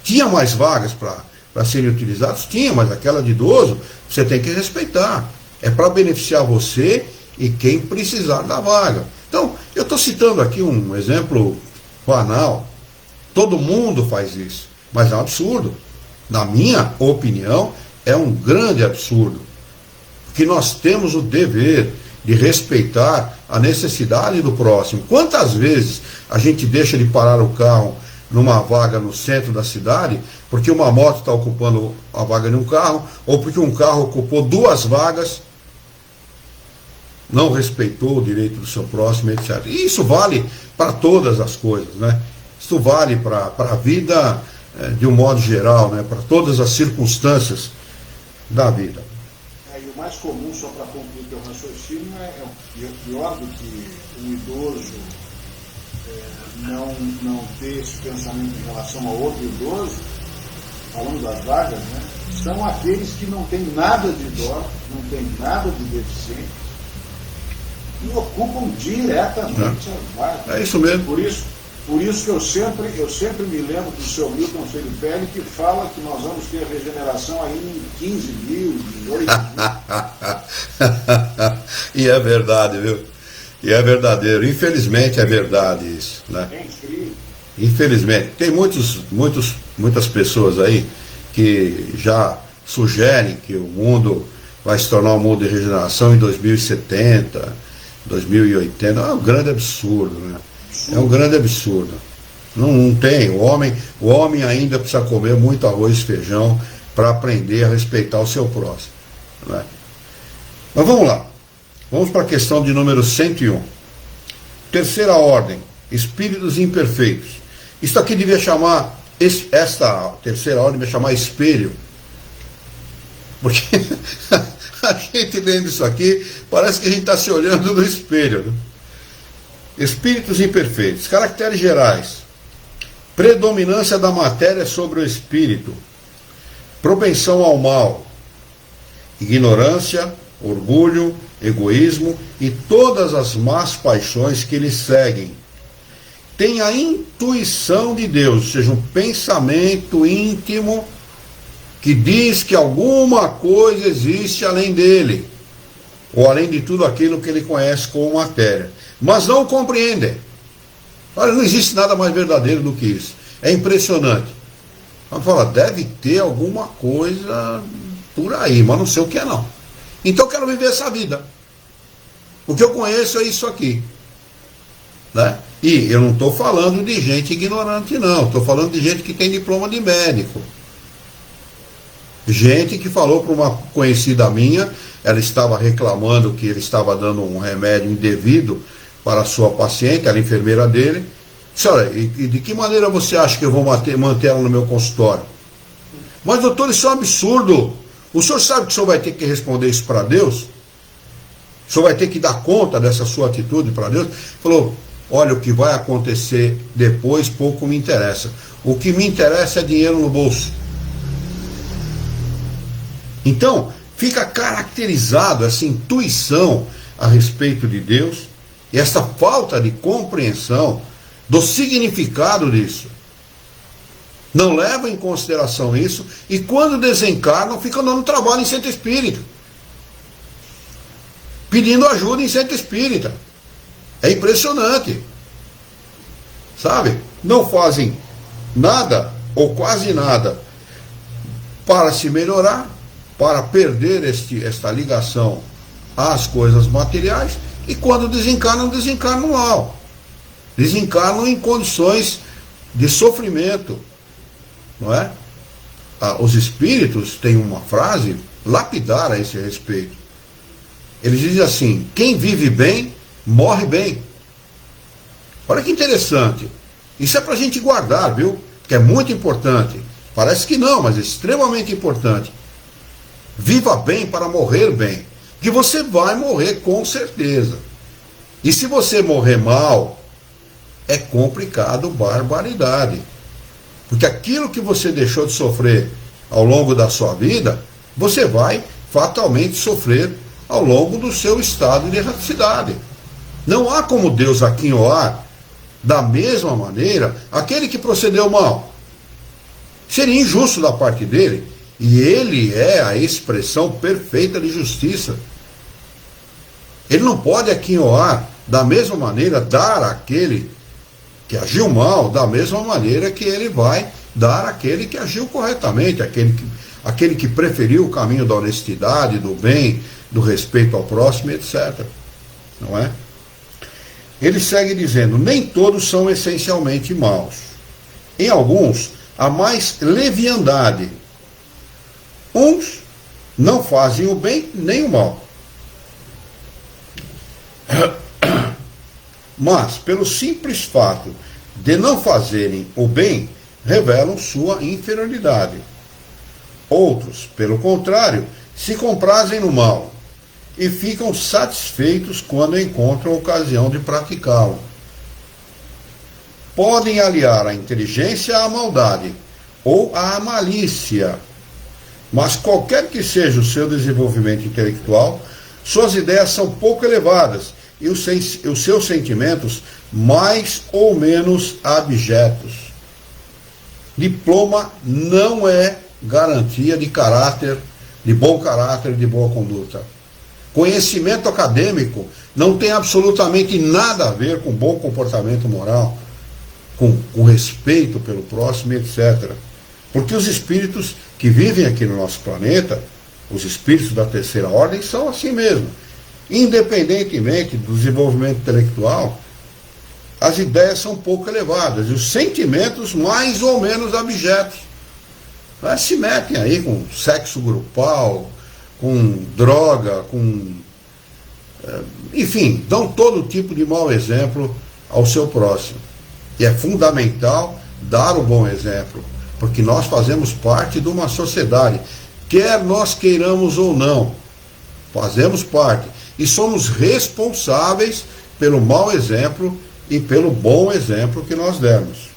Tinha mais vagas para serem utilizadas? Tinha, mas aquela de idoso você tem que respeitar. É para beneficiar você e quem precisar da vaga. Então, eu estou citando aqui um exemplo banal. Todo mundo faz isso, mas é um absurdo. Na minha opinião, é um grande absurdo. Porque nós temos o dever de respeitar a necessidade do próximo. Quantas vezes a gente deixa de parar o carro numa vaga no centro da cidade, porque uma moto está ocupando a vaga de um carro, ou porque um carro ocupou 2 vagas, não respeitou o direito do seu próximo, etc. E isso vale para todas as coisas, né? Isso vale para a vida de um modo geral, né? Para todas as circunstâncias da vida. E o mais comum, só para concluir o raciocínio, é pior do que um idoso não ter esse pensamento em relação a outro idoso, falando das vagas, né? São aqueles que não têm nada de idoso, não têm nada de deficiente, e ocupam diretamente as vagas. É isso mesmo. Por isso que eu sempre me lembro do seu Milton Felipe, que fala que nós vamos ter a regeneração aí em 15 mil, 18 mil. E é verdade, viu? E é verdadeiro. Infelizmente é verdade isso, né? É incrível. Infelizmente. Tem muitas pessoas aí que já sugerem que o mundo vai se tornar um mundo de regeneração em 2070, 2080. É um grande absurdo, né? É um grande absurdo. Não tem. O homem ainda precisa comer muito arroz e feijão para aprender a respeitar o seu próximo, né? Mas vamos lá. Vamos para a questão de número 101. Terceira ordem, espíritos imperfeitos. Isso aqui devia chamar, esta terceira ordem devia chamar espelho. Porque a gente lendo isso aqui, parece que a gente está se olhando no espelho, né? Espíritos imperfeitos. Caracteres gerais: predominância da matéria sobre o espírito, propensão ao mal, ignorância, orgulho, egoísmo e todas as más paixões que lhe seguem. Tem a intuição de Deus, ou seja, um pensamento íntimo que diz que alguma coisa existe além dele, ou além de tudo aquilo que ele conhece como matéria, mas não compreendem. Olha, não existe nada mais verdadeiro do que isso. É impressionante. Vamos falar, deve ter alguma coisa por aí, mas não sei o que é não. Então eu quero viver essa vida. O que eu conheço é isso aqui, né? E eu não estou falando de gente ignorante não, estou falando de gente que tem diploma de médico. Gente que falou para uma conhecida minha, ela estava reclamando que ele estava dando um remédio indevido para a sua paciente, ela enfermeira dele. Senhora, e de que maneira você acha que eu vou manter ela no meu consultório? Mas doutor, isso é um absurdo. O senhor sabe que o senhor vai ter que responder isso para Deus? O senhor vai ter que dar conta dessa sua atitude para Deus? Falou, olha, o que vai acontecer depois pouco me interessa. O que me interessa é dinheiro no bolso. Então, fica caracterizado essa intuição a respeito de Deus e essa falta de compreensão do significado disso. Não levam em consideração isso e quando desencarnam ficam dando trabalho em centro espírita, pedindo ajuda em centro espírita. É impressionante, sabe? Não fazem nada ou quase nada para se melhorar, para perder esta ligação às coisas materiais, e quando desencarnam, desencarnam mal. Desencarnam em condições de sofrimento, não é? Os espíritos têm uma frase lapidar a esse respeito. Eles dizem assim: quem vive bem, morre bem. Olha que interessante. Isso é para a gente guardar, viu? Que é muito importante. Parece que não, mas é extremamente importante. Viva bem para morrer bem. Que você vai morrer com certeza. E se você morrer mal, é complicado, barbaridade. Porque aquilo que você deixou de sofrer ao longo da sua vida, você vai fatalmente sofrer ao longo do seu estado de erraticidade. Não há como Deus aquinhoar da mesma maneira aquele que procedeu mal. Seria injusto da parte dele, e ele é a expressão perfeita de justiça. Ele não pode aquinhoar da mesma maneira, dar àquele que agiu mal, da mesma maneira que ele vai dar àquele que agiu corretamente, aquele que preferiu o caminho da honestidade, do bem, do respeito ao próximo, etc. Não é? Ele segue dizendo: nem todos são essencialmente maus. Em alguns, há mais leviandade. Uns não fazem o bem nem o mal. Mas, pelo simples fato de não fazerem o bem, revelam sua inferioridade. Outros, pelo contrário, se comprazem no mal e ficam satisfeitos quando encontram a ocasião de praticá-lo. Podem aliar a inteligência à maldade ou à malícia, mas qualquer que seja o seu desenvolvimento intelectual, suas ideias são pouco elevadas e os seus sentimentos mais ou menos abjetos. Diploma não é garantia de caráter, de bom caráter e de boa conduta. Conhecimento acadêmico não tem absolutamente nada a ver com bom comportamento moral, com respeito pelo próximo, etc. Porque os espíritos que vivem aqui no nosso planeta, os espíritos da terceira ordem, são assim mesmo. Independentemente do desenvolvimento intelectual, as ideias são pouco elevadas e os sentimentos mais ou menos abjetos. Elas se metem aí com sexo grupal, com droga, enfim, dão todo tipo de mau exemplo ao seu próximo. E é fundamental dar o bom exemplo, porque nós fazemos parte de uma sociedade, quer nós queiramos ou não, fazemos parte. E somos responsáveis pelo mau exemplo e pelo bom exemplo que nós demos.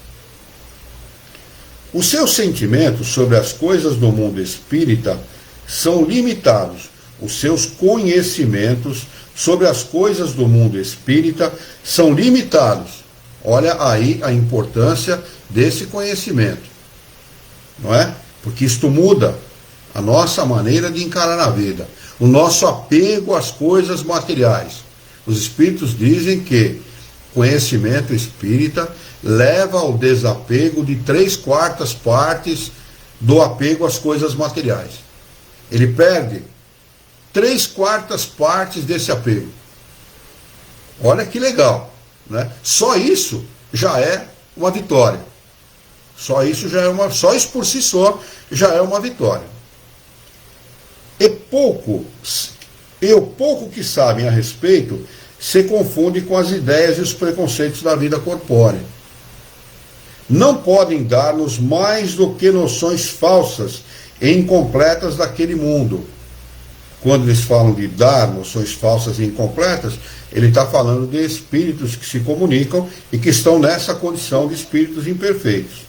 Os seus sentimentos sobre as coisas do mundo espírita são limitados. Os seus conhecimentos sobre as coisas do mundo espírita são limitados. Olha aí a importância desse conhecimento. Não é? Porque isto muda a nossa maneira de encarar a vida, o nosso apego às coisas materiais. Os espíritos dizem que conhecimento espírita leva ao desapego de 3/4 partes do apego às coisas materiais. Ele perde 3/4 partes desse apego. Olha que legal, né? Só isso já é uma vitória. Só isso por si só já é uma vitória. O pouco que sabem a respeito se confunde com as ideias e os preconceitos da vida corpórea. Não podem dar-nos mais do que noções falsas e incompletas daquele mundo. Quando eles falam de dar noções falsas e incompletas, ele está falando de espíritos que se comunicam e que estão nessa condição de espíritos imperfeitos.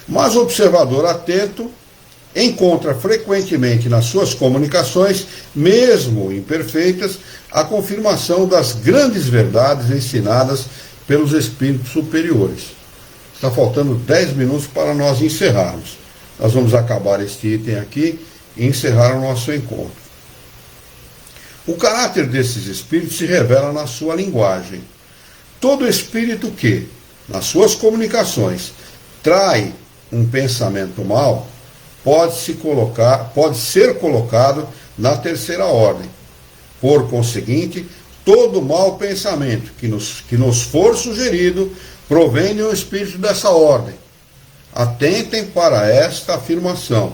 Mas o observador atento encontra frequentemente nas suas comunicações, mesmo imperfeitas, a confirmação das grandes verdades ensinadas pelos espíritos superiores. Está faltando 10 minutos para nós encerrarmos. Nós vamos acabar este item aqui e encerrar o nosso encontro. O caráter desses espíritos se revela na sua linguagem. Todo espírito que, nas suas comunicações, trai um pensamento mau, pode ser colocado na terceira ordem. Por conseguinte, todo mau pensamento que nos for sugerido provém de um espírito dessa ordem. Atentem para esta afirmação.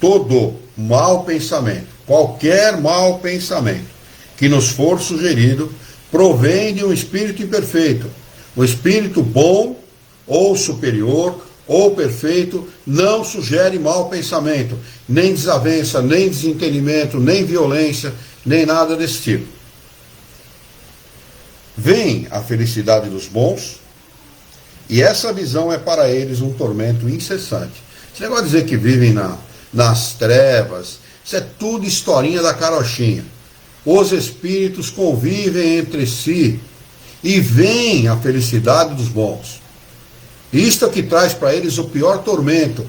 Todo mau pensamento, qualquer mau pensamento que nos for sugerido, provém de um espírito imperfeito. O espírito bom, ou superior, ou perfeito, não sugere mau pensamento, nem desavença, nem desentendimento, nem violência, nem nada desse tipo. Vem a felicidade dos bons, e essa visão é para eles um tormento incessante. Esse negócio de dizer que vivem nas trevas, isso é tudo historinha da carochinha. Os espíritos convivem entre si e veem a felicidade dos bons. Isto é que traz para eles o pior tormento,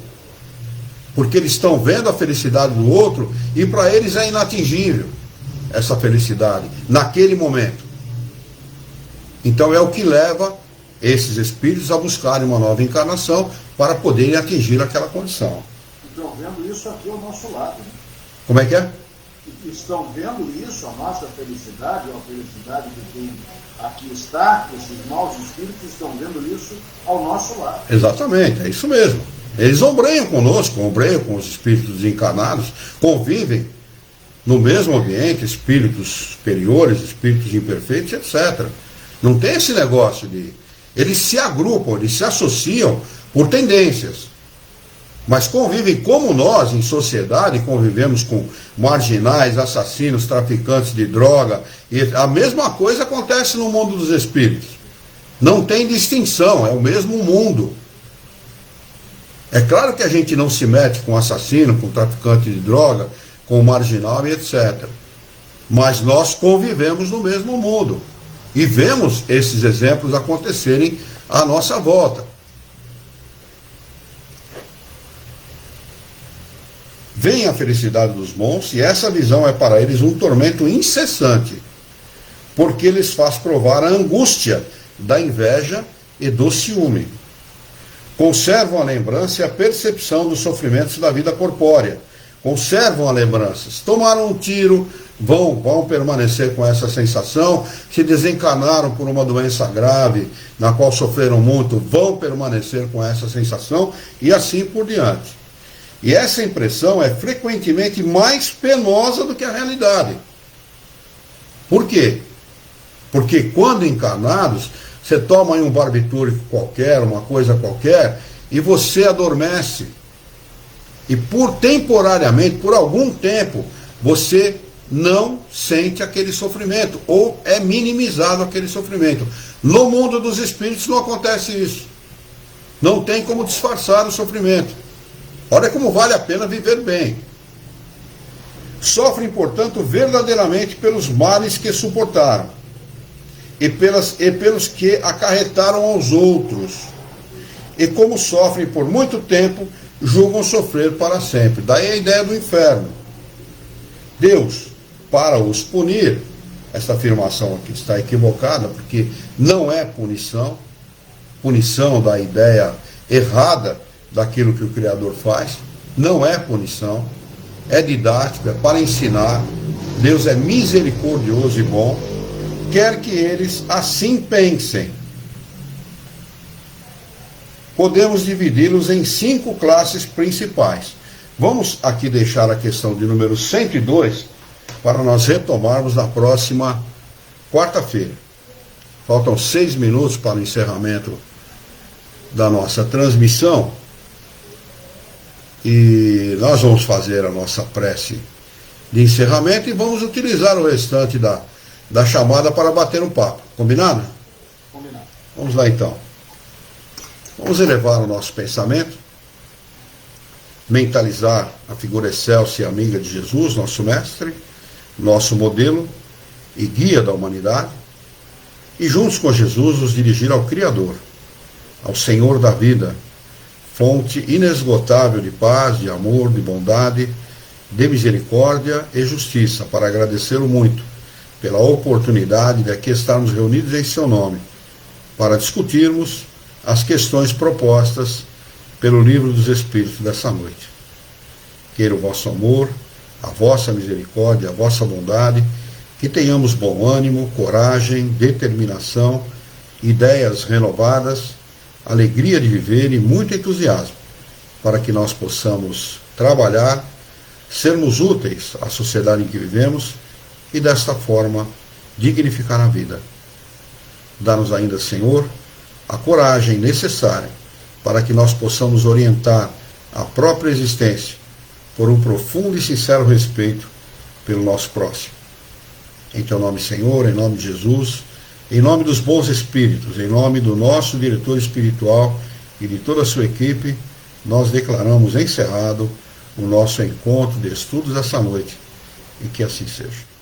porque eles estão vendo a felicidade do outro e para eles é inatingível essa felicidade naquele momento. Então é o que leva esses espíritos a buscarem uma nova encarnação para poderem atingir aquela condição. Estão vendo isso aqui ao nosso lado. Né? Como é que é? Estão vendo isso, a nossa felicidade, a felicidade que tem aqui está, esses maus espíritos estão vendo isso ao nosso lado. Exatamente, é isso mesmo. Eles ombreiam conosco, ombreiam com os espíritos desencarnados, convivem no mesmo ambiente, espíritos superiores, espíritos imperfeitos, etc. Não tem esse negócio de... Eles se agrupam, eles se associam por tendências. Mas convivem como nós, em sociedade, convivemos com marginais, assassinos, traficantes de droga. E a mesma coisa acontece no mundo dos espíritos. Não tem distinção, é o mesmo mundo. É claro que a gente não se mete com assassino, com traficante de droga, com marginal e etc. Mas nós convivemos no mesmo mundo. E vemos esses exemplos acontecerem à nossa volta. Vem a felicidade dos bons, e essa visão é para eles um tormento incessante, porque lhes faz provar a angústia da inveja e do ciúme. Conservam a lembrança e a percepção dos sofrimentos da vida corpórea. Conservam a lembrança. Se tomaram um tiro, vão permanecer com essa sensação. Se desencarnaram por uma doença grave, na qual sofreram muito, vão permanecer com essa sensação, e assim por diante. E essa impressão é frequentemente mais penosa do que a realidade. Por quê? Porque quando encarnados, você toma aí um barbitúrico qualquer, uma coisa qualquer, e você adormece. E temporariamente, por algum tempo, você não sente aquele sofrimento, ou é minimizado aquele sofrimento. No mundo dos espíritos não acontece isso. Não tem como disfarçar o sofrimento. Olha como vale a pena viver bem. Sofrem, portanto, verdadeiramente pelos males que suportaram e pelos que acarretaram aos outros. E como sofrem por muito tempo, julgam sofrer para sempre. Daí a ideia do inferno. Deus, para os punir, essa afirmação aqui está equivocada, porque não é punição. Punição da ideia errada daquilo que o Criador faz, não é punição, é didático, é para ensinar. Deus é misericordioso e bom, quer que eles assim pensem. Podemos dividi-los em 5 classes principais. Vamos aqui deixar a questão de número 102 para nós retomarmos na próxima quarta-feira. Faltam 6 minutos para o encerramento da nossa transmissão. E nós vamos fazer a nossa prece de encerramento e vamos utilizar o restante da chamada para bater um papo. Combinado? Combinado. Vamos lá então. Vamos elevar o nosso pensamento, mentalizar a figura excelsa e amiga de Jesus, nosso mestre, nosso modelo e guia da humanidade, e juntos com Jesus nos dirigir ao Criador, ao Senhor da vida, fonte inesgotável de paz, de amor, de bondade, de misericórdia e justiça, para agradecê-lo muito pela oportunidade de aqui estarmos reunidos em seu nome, para discutirmos as questões propostas pelo livro dos Espíritos dessa noite. Queira o vosso amor, a vossa misericórdia, a vossa bondade, que tenhamos bom ânimo, coragem, determinação, ideias renovadas, alegria de viver e muito entusiasmo, para que nós possamos trabalhar, sermos úteis à sociedade em que vivemos e desta forma dignificar a vida. Dá-nos ainda, Senhor, a coragem necessária para que nós possamos orientar a própria existência por um profundo e sincero respeito pelo nosso próximo. Em teu nome, Senhor, em nome de Jesus, em nome dos bons espíritos, em nome do nosso diretor espiritual e de toda a sua equipe, nós declaramos encerrado o nosso encontro de estudos essa noite, e que assim seja.